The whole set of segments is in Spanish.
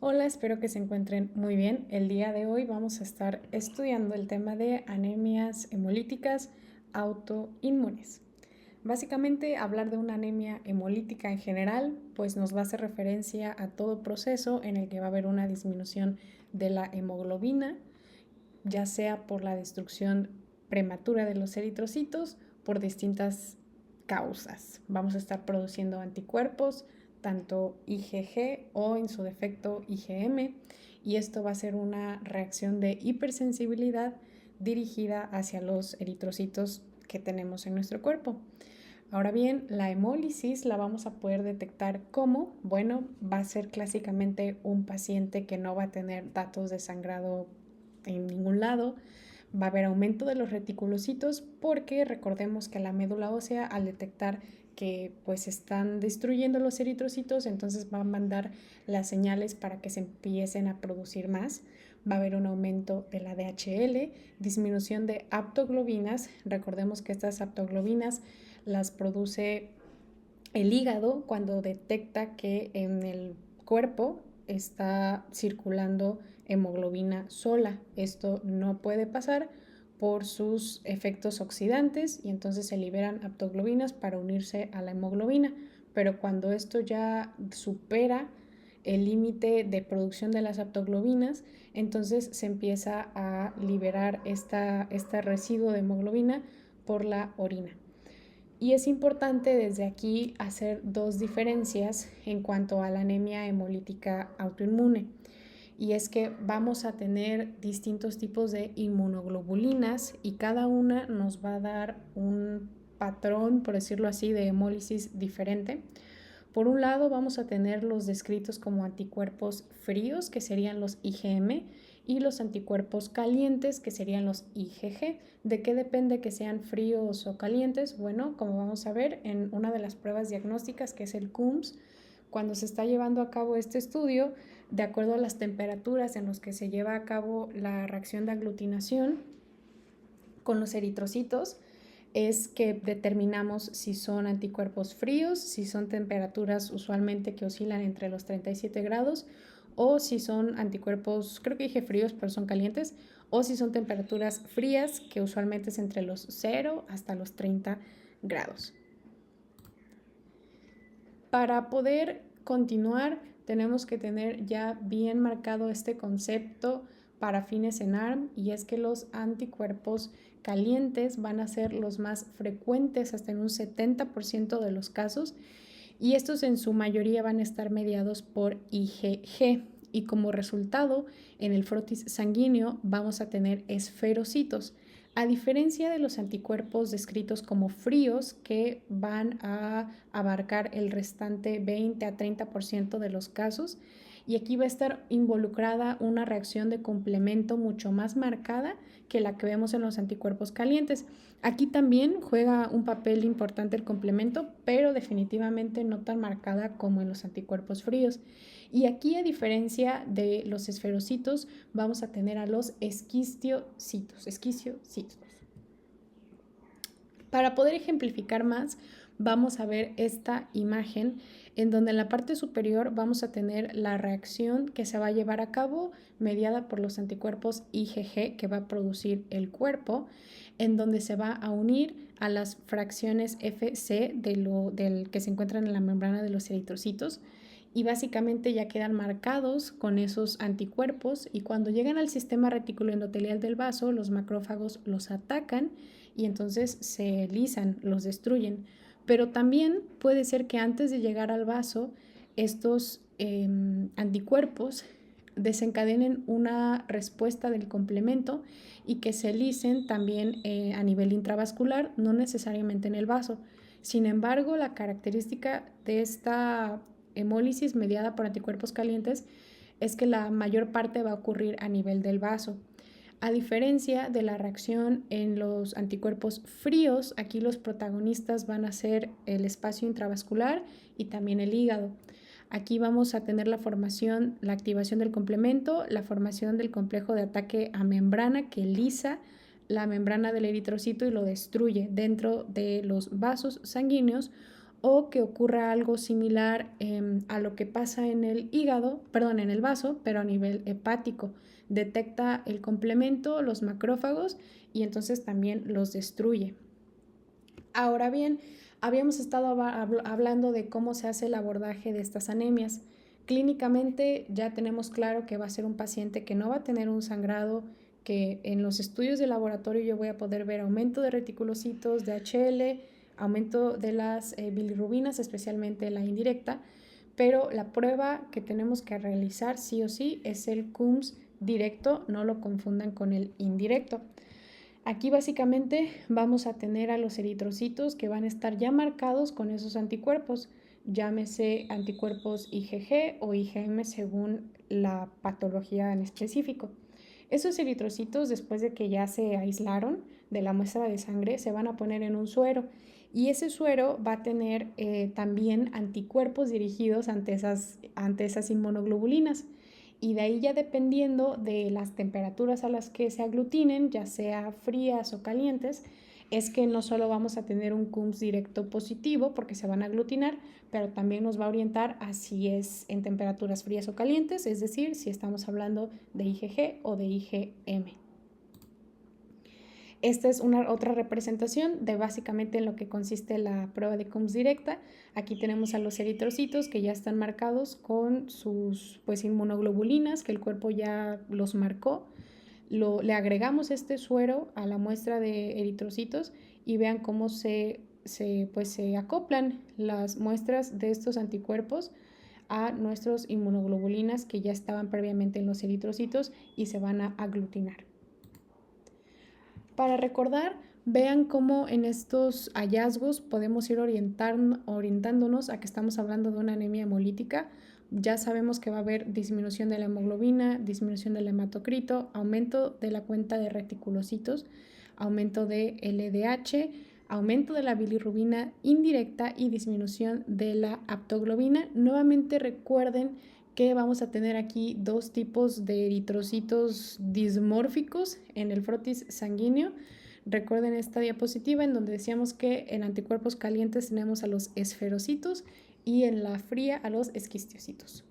Hola, espero que se encuentren muy bien. El día de hoy vamos a estar estudiando el tema de anemias hemolíticas autoinmunes. Básicamente, hablar de una anemia hemolítica en general, pues nos va a hacer referencia a todo proceso en el que va a haber una disminución de la hemoglobina, ya sea por la destrucción prematura de los eritrocitos, por distintas causas. Vamos a estar produciendo anticuerpos, tanto IgG o en su defecto IgM, y esto va a ser una reacción de hipersensibilidad dirigida hacia los eritrocitos que tenemos en nuestro cuerpo. Ahora bien, la hemólisis la vamos a poder detectar como, bueno, va a ser clásicamente un paciente que no va a tener datos de sangrado en ningún lado, va a haber aumento de los reticulocitos porque recordemos que la médula ósea al detectar que pues están destruyendo los eritrocitos, entonces va a mandar las señales para que se empiecen a producir más. Va a haber un aumento de la DHL, disminución de aptoglobinas. Recordemos que estas aptoglobinas las produce el hígado cuando detecta que en el cuerpo está circulando hemoglobina sola. Esto no puede pasar por sus efectos oxidantes y entonces se liberan aptoglobinas para unirse a la hemoglobina. Pero cuando esto ya supera el límite de producción de las aptoglobinas, entonces se empieza a liberar este residuo de hemoglobina por la orina. Y es importante desde aquí hacer dos diferencias en cuanto a la anemia hemolítica autoinmune. Y es que vamos a tener distintos tipos de inmunoglobulinas y cada una nos va a dar un patrón, por decirlo así, de hemólisis diferente. Por un lado vamos a tener los descritos como anticuerpos fríos, que serían los IgM, y los anticuerpos calientes, que serían los IgG. ¿De qué depende que sean fríos o calientes? Bueno, como vamos a ver en una de las pruebas diagnósticas, que es el CUMS, cuando se está llevando a cabo este estudio, de acuerdo a las temperaturas en las que se lleva a cabo la reacción de aglutinación con los eritrocitos, es que determinamos si son anticuerpos fríos, si son temperaturas usualmente que oscilan entre los 37 grados, o si son anticuerpos, creo que dije fríos, pero son calientes, o si son temperaturas frías, que usualmente es entre los 0 hasta los 30 grados. Para poder continuar, tenemos que tener ya bien marcado este concepto para fines en ARM, y es que los anticuerpos calientes van a ser los más frecuentes hasta en un 70% de los casos, y estos en su mayoría van a estar mediados por IgG, y como resultado en el frotis sanguíneo vamos a tener esferocitos, a diferencia de los anticuerpos descritos como fríos, que van a abarcar el restante 20 a 30% de los casos. Y aquí va a estar involucrada una reacción de complemento mucho más marcada que la que vemos en los anticuerpos calientes. Aquí también juega un papel importante el complemento, pero definitivamente no tan marcada como en los anticuerpos fríos. Y aquí, a diferencia de los esferocitos, vamos a tener a los esquistocitos. Para poder ejemplificar más, vamos a ver esta imagen en donde en la parte superior vamos a tener la reacción que se va a llevar a cabo mediada por los anticuerpos IgG que va a producir el cuerpo, en donde se va a unir a las fracciones Fc del que se encuentran en la membrana de los eritrocitos, y básicamente ya quedan marcados con esos anticuerpos, y cuando llegan al sistema reticuloendotelial del vaso, los macrófagos los atacan y entonces se lisan, los destruyen. Pero también puede ser que antes de llegar al vaso, estos anticuerpos desencadenen una respuesta del complemento y que se lisen también a nivel intravascular, no necesariamente en el vaso. Sin embargo, la característica de esta hemólisis mediada por anticuerpos calientes es que la mayor parte va a ocurrir a nivel del vaso. A diferencia de la reacción en los anticuerpos fríos, aquí los protagonistas van a ser el espacio intravascular y también el hígado. Aquí vamos a tener la formación, la activación del complemento, la formación del complejo de ataque a membrana que lisa la membrana del eritrocito y lo destruye dentro de los vasos sanguíneos, o que ocurra algo similar a lo que pasa en el en el vaso, pero a nivel hepático. Detecta el complemento, los macrófagos, y entonces también los destruye. Ahora bien, habíamos estado hablando de cómo se hace el abordaje de estas anemias. Clínicamente ya tenemos claro que va a ser un paciente que no va a tener un sangrado, que en los estudios de laboratorio yo voy a poder ver aumento de reticulocitos, de HL, aumento de las bilirrubinas, especialmente la indirecta, pero la prueba que tenemos que realizar sí o sí es el CUMS directo, no lo confundan con el indirecto. Aquí básicamente vamos a tener a los eritrocitos que van a estar ya marcados con esos anticuerpos, llámese anticuerpos IgG o IgM según la patología en específico. Esos eritrocitos, después de que ya se aislaron de la muestra de sangre, se van a poner en un suero, y ese suero va a tener también anticuerpos dirigidos ante esas inmunoglobulinas. Y de ahí ya dependiendo de las temperaturas a las que se aglutinen, ya sea frías o calientes, es que no solo vamos a tener un CUMS directo positivo porque se van a aglutinar, pero también nos va a orientar a si es en temperaturas frías o calientes, es decir, si estamos hablando de IgG o de IgM. Esta es otra representación de básicamente en lo que consiste la prueba de CUMS directa. Aquí tenemos a los eritrocitos que ya están marcados con sus inmunoglobulinas, que el cuerpo ya los marcó. Le agregamos este suero a la muestra de eritrocitos y vean cómo se acoplan las muestras de estos anticuerpos a nuestros inmunoglobulinas que ya estaban previamente en los eritrocitos y se van a aglutinar. Para recordar, vean cómo en estos hallazgos podemos ir orientándonos a que estamos hablando de una anemia hemolítica. Ya sabemos que va a haber disminución de la hemoglobina, disminución del hematocrito, aumento de la cuenta de reticulocitos, aumento de LDH, aumento de la bilirrubina indirecta y disminución de la aptoglobina. Nuevamente recuerden que vamos a tener aquí dos tipos de eritrocitos dismórficos en el frotis sanguíneo. Recuerden esta diapositiva en donde decíamos que en anticuerpos calientes tenemos a los esferocitos y en la fría a los esquistiocitos.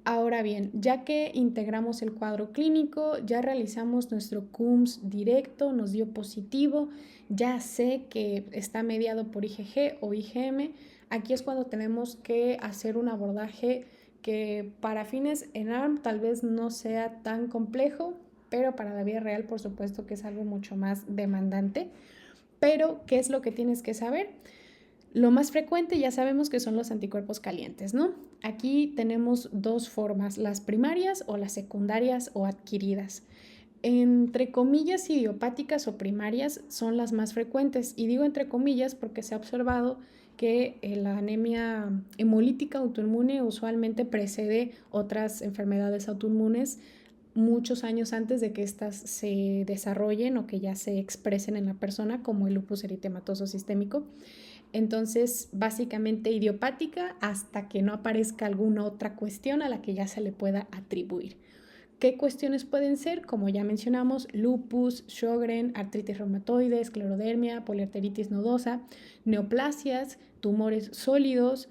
Ahora bien, ya que integramos el cuadro clínico, ya realizamos nuestro CUMS directo, nos dio positivo, ya sé que está mediado por IgG o IgM, aquí es cuando tenemos que hacer un abordaje que para fines en ARM tal vez no sea tan complejo, pero para la vida real por supuesto que es algo mucho más demandante. Pero, ¿qué es lo que tienes que saber? Lo más frecuente ya sabemos que son los anticuerpos calientes, ¿no? Aquí tenemos dos formas, las primarias o las secundarias o adquiridas. Entre comillas, idiopáticas o primarias son las más frecuentes, y digo entre comillas porque se ha observado que la anemia hemolítica autoinmune usualmente precede otras enfermedades autoinmunes muchos años antes de que éstas se desarrollen o que ya se expresen en la persona, como el lupus eritematoso sistémico. Entonces, básicamente idiopática hasta que no aparezca alguna otra cuestión a la que ya se le pueda atribuir. ¿Qué cuestiones pueden ser? Como ya mencionamos, lupus, Sjögren, artritis reumatoide, esclerodermia, poliarteritis nodosa, neoplasias, tumores sólidos,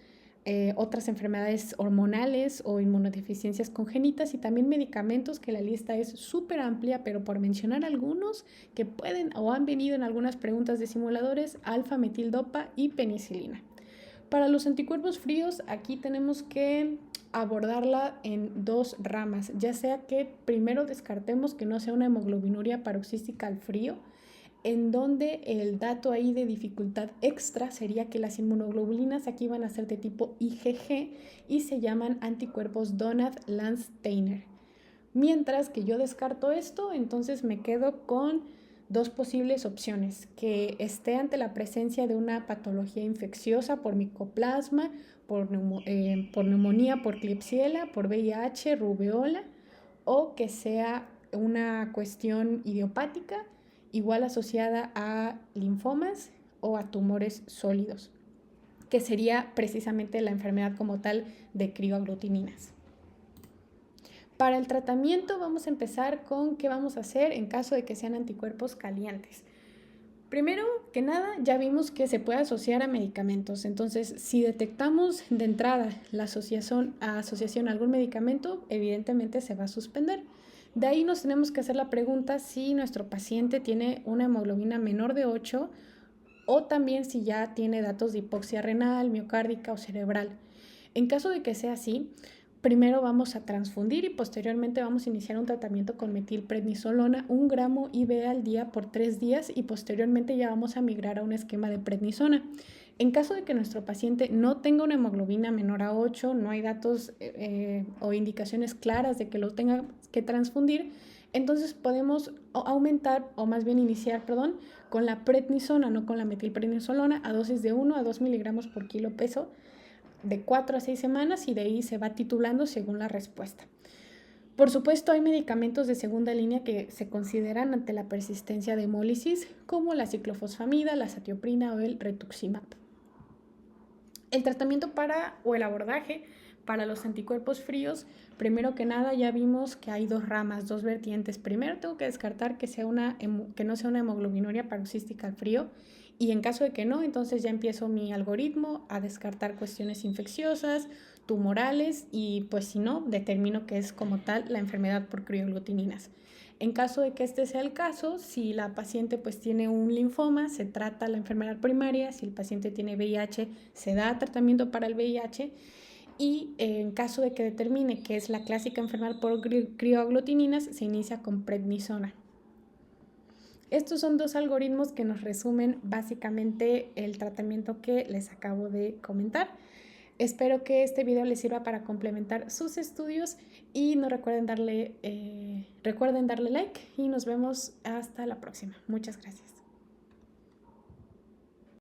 otras enfermedades hormonales o inmunodeficiencias congénitas, y también medicamentos, que la lista es súper amplia, pero por mencionar algunos que pueden o han venido en algunas preguntas de simuladores: alfa-metildopa y penicilina. Para los anticuerpos fríos, aquí tenemos que abordarla en dos ramas, ya sea que primero descartemos que no sea una hemoglobinuria paroxística al frío, en donde el dato ahí de dificultad extra sería que las inmunoglobulinas aquí van a ser de tipo IgG y se llaman anticuerpos Donat-Landsteiner. Mientras que yo descarto esto, entonces me quedo con dos posibles opciones: que esté ante la presencia de una patología infecciosa por micoplasma, por neumonía, por Klebsiella, por VIH, rubeola, o que sea una cuestión idiopática igual asociada a linfomas o a tumores sólidos, que sería precisamente la enfermedad como tal de crioaglutininas. Para el tratamiento vamos a empezar con qué vamos a hacer en caso de que sean anticuerpos calientes. Primero que nada, ya vimos que se puede asociar a medicamentos. Entonces, si detectamos de entrada la asociación a algún medicamento, evidentemente se va a suspender. De ahí nos tenemos que hacer la pregunta si nuestro paciente tiene una hemoglobina menor de 8 o también si ya tiene datos de hipoxia renal, miocárdica o cerebral. En caso de que sea así, primero vamos a transfundir y posteriormente vamos a iniciar un tratamiento con metilprednisolona, 1 gramo IV al día por 3 días y posteriormente ya vamos a migrar a un esquema de prednisona. En caso de que nuestro paciente no tenga una hemoglobina menor a 8, no hay datos o indicaciones claras de que lo tenga que transfundir, entonces podemos aumentar o más bien iniciar, con la prednisona, no con la metilprednisolona, a dosis de 1 a 2 miligramos por kilo peso de 4 a 6 semanas y de ahí se va titulando según la respuesta. Por supuesto, hay medicamentos de segunda línea que se consideran ante la persistencia de hemólisis, como la ciclofosfamida, la satioprina o el rituximab. El tratamiento o el abordaje para los anticuerpos fríos, primero que nada ya vimos que hay 2 ramas, 2 vertientes. Primero tengo que descartar que no sea una hemoglobinuria paroxística al frío, y en caso de que no, entonces ya empiezo mi algoritmo a descartar cuestiones infecciosas, tumorales, y pues si no, determino que es como tal la enfermedad por crioglutininas. En caso de que este sea el caso, si la paciente pues tiene un linfoma, se trata la enfermedad primaria. Si el paciente tiene VIH, se da tratamiento para el VIH. Y en caso de que determine que es la clásica enfermedad por crioaglutininas, se inicia con prednisona. Estos son 2 algoritmos que nos resumen básicamente el tratamiento que les acabo de comentar. Espero que este video les sirva para complementar sus estudios y no recuerden darle like y nos vemos hasta la próxima. Muchas gracias.